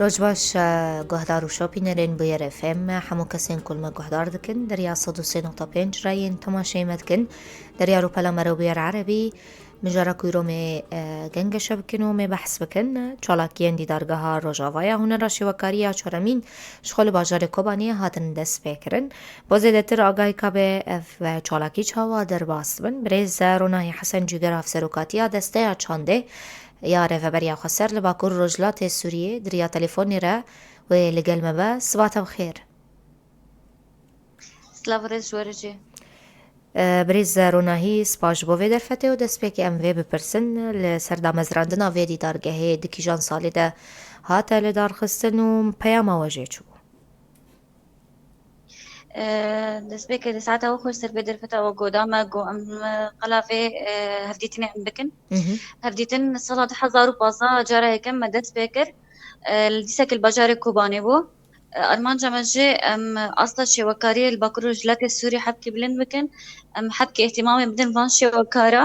روج باش گهدار و شاپینرین بویر اف ام همو کسین کل ما گهدار دکن دریا 103.5 راین تماشای مدکن دریا رو پلا مرو بیر عربی مجارا کویرو می گنگش بکن و می بحث بکن چالاکین دی درگاه ها روژاوایا هنر راشی وکاریا چرمین شخول باجار کوبانی هاتن دست بکرن بازه دتر آگاهی که به چالاکی چاوا در باست بن بریز رونای حسن جوگر افسروکاتیا دسته چانده يا ريفا خسر لباكور رجلات سورية دريا تليفوني را ولقل مبا صباح بخير. سلاورز جورجي. بريز روناهي سپاش بو ویدر فته و دست پیک ام وی بپرسن لسردا مزراندنا ویدی دارگهه دکی جان سالی ده هاتا لدار خستن و پیاما وجه چو دەست پێکە دەساتەوە خۆش سەر بێ دەرفەتەوە گۆدامە گۆ ئەم قەلافێ هەفتیتنێ ئەم بکن هەفتیتن سەڵات 1500 جارە یەکەم مە دەست پێ کرد دیسەکل باجارێ کوبانێ بوو ئەرمانجا مەژێ ئەم ئاستا شێوەکاریە باکوور و ژلاتێ سووری حەبکی بلند بکن ئەم حەبکی احتیمامی بدن وان شێوەکارە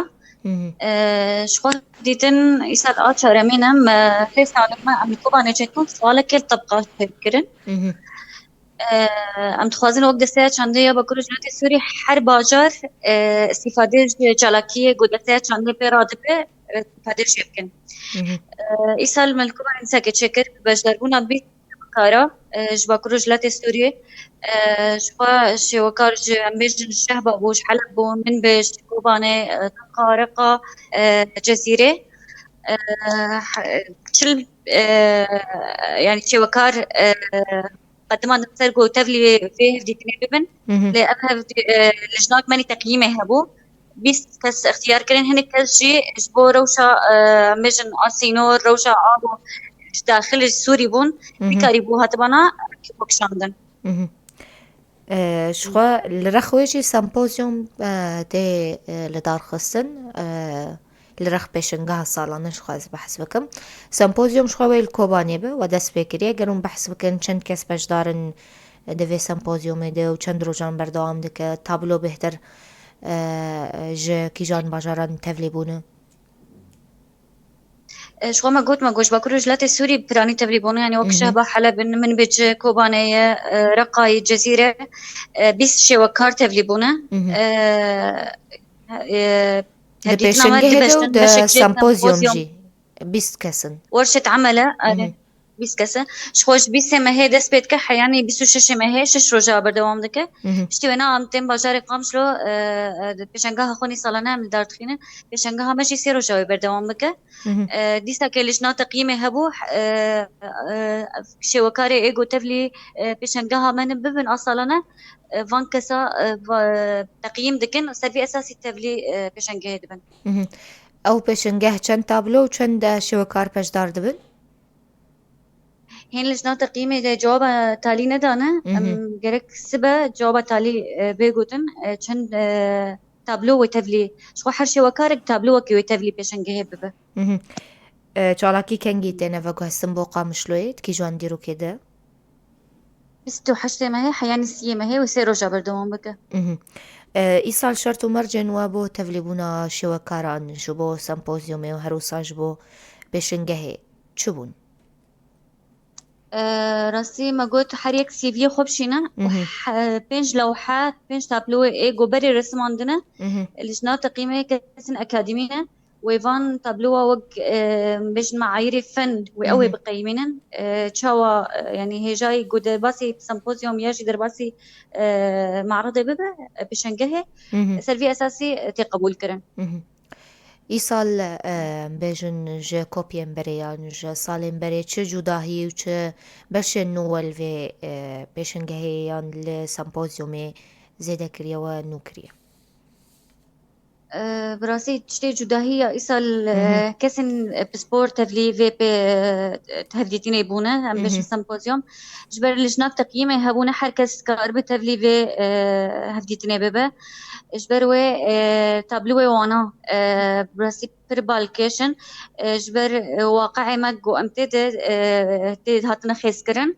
شخوا دیتن ئیسال ئا چارەمینەم فێ ساڵمە ئەم کوبانێ چێتون ساڵێکێ طبقا فێکردن ام دخوازن وقت دسته چنده یا با جنات سوری هر باجار استفاده چالاکی گودسته چنده پر عادبه استفاده شبکن ای سال ملکوبان انسا که چکر بجدربونا بیت کارا جبا جنات سوری جبا شوکار جنبیجن شهبا بوش حلب بو من بيش كوباني قارقة جزيرة شل يعني شوكار قدمان نتسرقو تفلي فيه دي تنبن لأبها لجنات ماني تقييمه هبو بيس كس اختيار كرين هنك كالشي جبو روشا مجن آسينور روشا آبو داخل السوري بون بيكاري بو هاتبانا بكشاندن شخوا لرخويجي سمبوزيوم دي لدار خستن لرخ بيشنگاه سالانه شخواز بحث بكم سمپوزیوم شخوی الکوبانی به و دست بکریه گرون بحث بکن چند کس بجدارن دوی سمپوزیوم ده و چند روزان بردوام ده که تابلو بهتر کی جان باجاران تفلی بونه شو ما قلت ما قوش باكل رجلات السوري براني تبريبونه يعني وقت شهبة حلب من بيج كوبانية رقاي جزيرة بيس شوكار تبريبونه ده بيشنگه ده و ده سمپوزیوم جی بیست کسن ورشة عمله بيسكسه شخوش بيسه ما هي دست بيت كح يعني بيسو شش ما هي شش رجع بردوام دكه شتي وانا عم تم بجاري قامشلو بيشنگاها خوني صالنا من دار تخينه بيشنگاها ماشي سيرو جاي بردوام دكه ديسا كلشنا تقييمه هبو شوكاري ايجو تفلي بيشنگاها من ببن اصالنا فان كسا تقييم دكن سبي اساسي تفلي بيشنگه دبن او بيشنگه چند تابلو و چند شوكار پشدار دبن هين لجنة تقييمي جواب تالي ندانه جرك سبا جواب تالي بيجوتن چند تابلو وتفلي شو حرشي وكارك تابلو وكي وتفلي بيشنجه ببه چالاکی کنگی تنه و گهستن بو قامشلوید کی جوان دیرو کده بس تو حشتي ما هي حياني سيه ما هي وسيرو جابر دوام بك ایسال شرط و مرجن و بو تفلیبونا شوکاران جبو سمپوزیومه و هروساج بو بشنگه چوبون راسي ما قلت حريك سي في خوب شينا بينج لوحات بينج تابلو ايجو بري رسم عندنا لجنة تقييمية كسن أكاديمية ويفان تابلوها وق بيج معايير فن وقوي بقيمنا تشاوا يعني هي جاي قد باسي سمبوزيوم ياجي درباسي معرض ببا بشنجه سلفي أساسي تقبول كرن ایسال بیشن ج کپیم بریان ج سالم بری چه جداهی و چه بشه نوال و بشنگهیان لسمپوزیوم زیاده کریه و نوکریه براسي تشتي جداهية إيصال كسن بسبور تفلي في تهديتيني بونا هم بيش سمبوزيوم جبر لجناك تقييمه هبونا حركس كارب تفلي في هديتيني ببا جبر تابلوه وانا براسي بربالكيشن جبر واقعي مجو أمتد تد هاتنا خيسكرن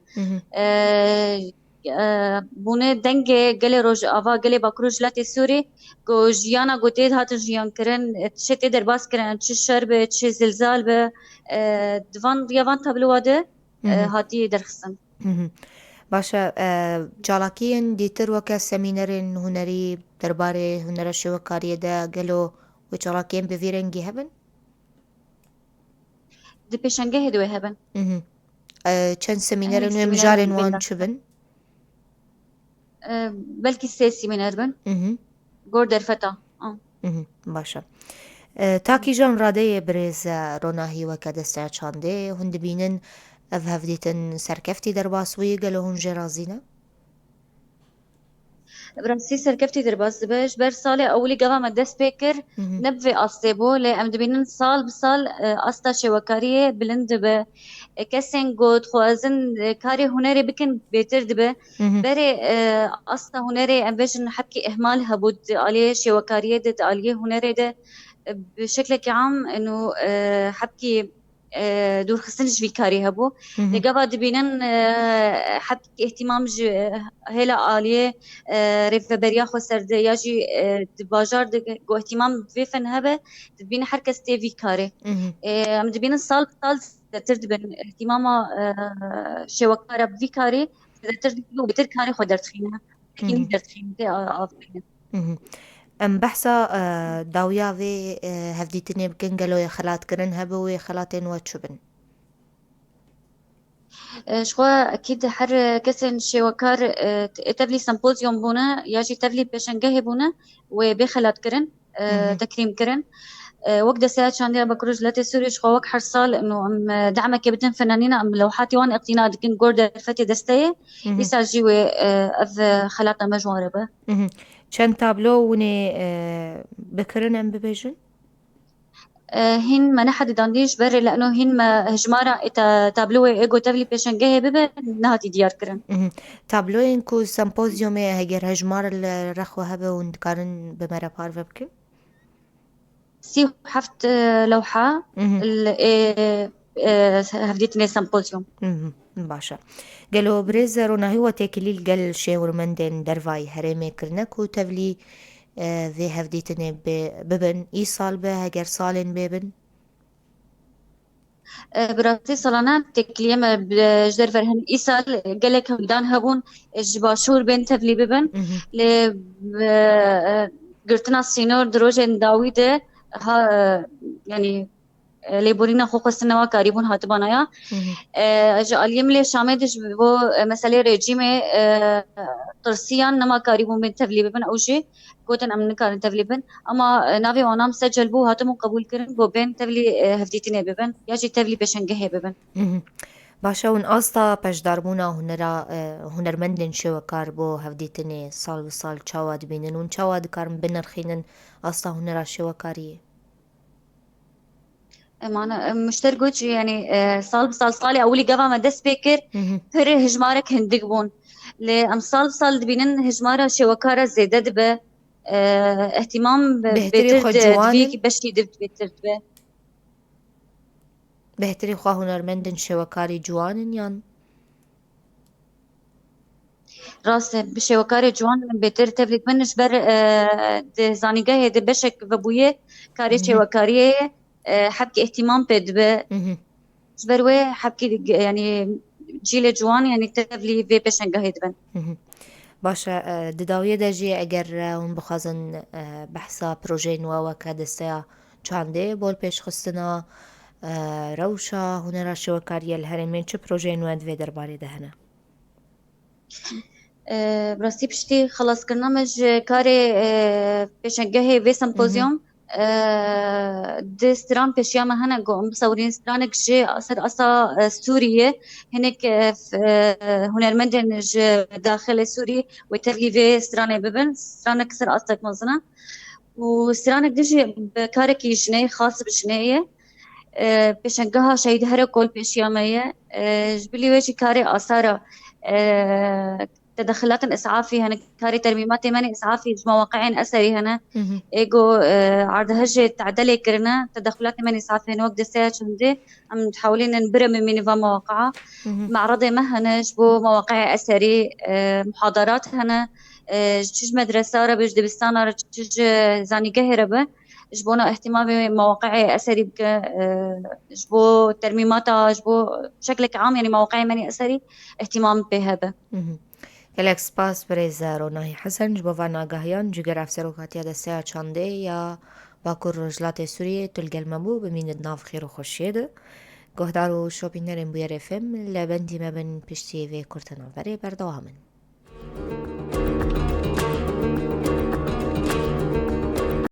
بونه دنگ گله روز آوا گله باکروج لات سوری گو جیانا گوتید هات جیان کرن چه تدر باس کرن چه شر به چه زلزال به دوان یوان تابلو واده هاتی درخصن. باشە جاڵاکیان دیتر وەکە سەمینەرن هوەری دەربارەی هوەرە شێوەکاریەدا گەلۆ و جاڵاکیان بڤێرەنگی هەبن دی پێشەنگە هێدوێ هەبن چەند سەمینەرە نوێ مژارێن وان چ بن بەلکی سێ سیمینەر بن گۆر دەرفەتا باشە تاکی ژان ڕادەیە برێزە ڕۆناهی وەکە دەستە چاندێ هون دبینن ئەف هەفدیتن سەرکەفتی دەرباسوی گەلە هون ژێرازینە برانسی سەرکەفتی دەرباس دەبش بەر ساڵێ ئەولی گەڵامە دەست پێ کرد نەبێ ئاستێ بۆ لێ ئەم دەبینن ساڵ بساڵ ئاستا شێوەکاریە بلند دەبە کەسێن گۆت خوازن کاری هوەرێ بکن بێتر دەبە بەرێ ئاستا هوەرێ ئەم بێژن حەبکی ئەهمال هەبوو عالیە شێوەکاریە دێت عالیە هوەرێ دە بشكل عام انه حبكي دور خصنش في كاري هبو لقبا دبينن حبكي اهتمام هلا عالية ريفبريا خو سرد ياجي دباجار دو اهتمام في فن هبه دبين حركة في كاري ام دبين صال تردبن اهتماما شوكارا في كاري تردبن بتر كاري خو درتخينها كيني درتخينها ئەم بەحسا داویاوێ هەفدیتنێ بکەن گەلۆیە خەلاتکردن هەبووێ خەلاتێن وە چ بن شخوا أكيد حر كسن شوكار تبلي سمبوزيوم بونا ياجي تبلي بيشنجه بونا وبخلات كرن تكريم كرن وقت ساعات شاندي بكروج لاتي سوري شخوا وك حرصال إنه أم دعمك بدن فنانين أم لوحاتي وان اقتناء لكن جوردا فتي دستية يسال جيوي أف خلاتنا مجواربة چەند تابلۆ ونێ بکردن ئەم ببێژن هن ما نحد دانديش بري لأنه هن ما هجمارة تابلوه إيجو تبلي بيشنجه ببه نهاتي ديار كرن تابلوين كو سمبوزيومي هجر هجمار الرخوة هبه وندكارن بمرة بارفة بكن سي حفت لوحة هفديتني سمبوزيوم باشە گەلۆ برێزە ڕۆناهیوە تێکلیل گەل شێورمەندێن دەرڤای هەرێمێ کردنەک و تەڤلی vê hevdîtinê bibin îsal be heger salên bê bin براسي صلانا تكليم بجدر فرهن إيسال قالك هودان هبون جباشور بين تبلي ببن ل قرتنا السينور دروجين داويده ها يعني ليبورينا خوق السنوات قريبون هاتبانايا جاليم لي شامدش بو مسألة رجيمة طرسيان نما قريبون من تفليبن أو شيء قوتن أمن كارن تفليبن أما نافي وانام سجل بو هاتمو قبول كرن بو بين تفلي هفديتين ببن ياجي تفلي بشنجه ببن باشە ون ئاستا پەشداربوونا هوەرمەندن شێوەکار بۆ هەفدیتنێ ساڵ بە ساڵ چاوا دبینن و چاوا دکارن بنرخینن ئاستا هوەرا شێوەکاریە معنا مشترك يعني صال بصال صالي أولي قبل ما دس بكر هر هجمارك هندق بون لأم صال دبينن هجمارة شوكارة زيادة دبا اهتمام بترد فيك بشي دبت بترد به بهتري خوا هنرمندن شوكاري جوانن يان راس بشوكاري جوان بتر تفلك منش بر زانيقة هيدا بشك ببويه كاري شوكاريه حبكي اهتمام بدبه جبروي حبكي يعني جيل جوان يعني تبلي في بشنجه هيدبن باشا دداوية داجي اگر هم بخازن بحثا بروجي نواوا كادستا چانده بول پیش خستنا روشا هنرا شوكاريا الهرمين چه بروجي نواد في درباري دهنا براسي بشتي خلاص كرنا مج كاري بشنجه في سمبوزيوم دي ستران بشياما هنا قوم مصورين سترانك جي أصا سورية هناك هنرمندن داخل سوري ويترلي في سترانة ببن سترانك سر أصلك مزنا وسترانك دجي بكاركي جنيه خاص بجنيه بشنقها شيد هرقول بشيامية جبلي ويجي كاري آثارة تدخلات إسعافي هنا كاري ترميمات ماني إسعافي مواقعين أثري هنا إيجو عرض هجة تعدلي كرنا تدخلات ماني إسعافي هنا وقت الساعة شندي عم تحاولين نبرم من نظام مواقعة معرضة مهنة جبو مواقع أثري محاضرات هنا تشج مدرسة ربج دبستان تشج زاني قهربة جبونا اهتمام بمواقعي أثري جبو ترميماتها جبو بشكل عام يعني مواقعي ماني أثري اهتمام بهذا. Gelek spas brez Ronahi Hasan ji bo vanagahiyan cîger Efserokatiya Desteya Çandê ya Bakur Rojhilatê Sûriyê tulgel mebû bimînin nav xêr û xweşiyê de guhdar û şopînerên bûyerê fêm li bendî me bin piştî vê kurta navberê berdewam in.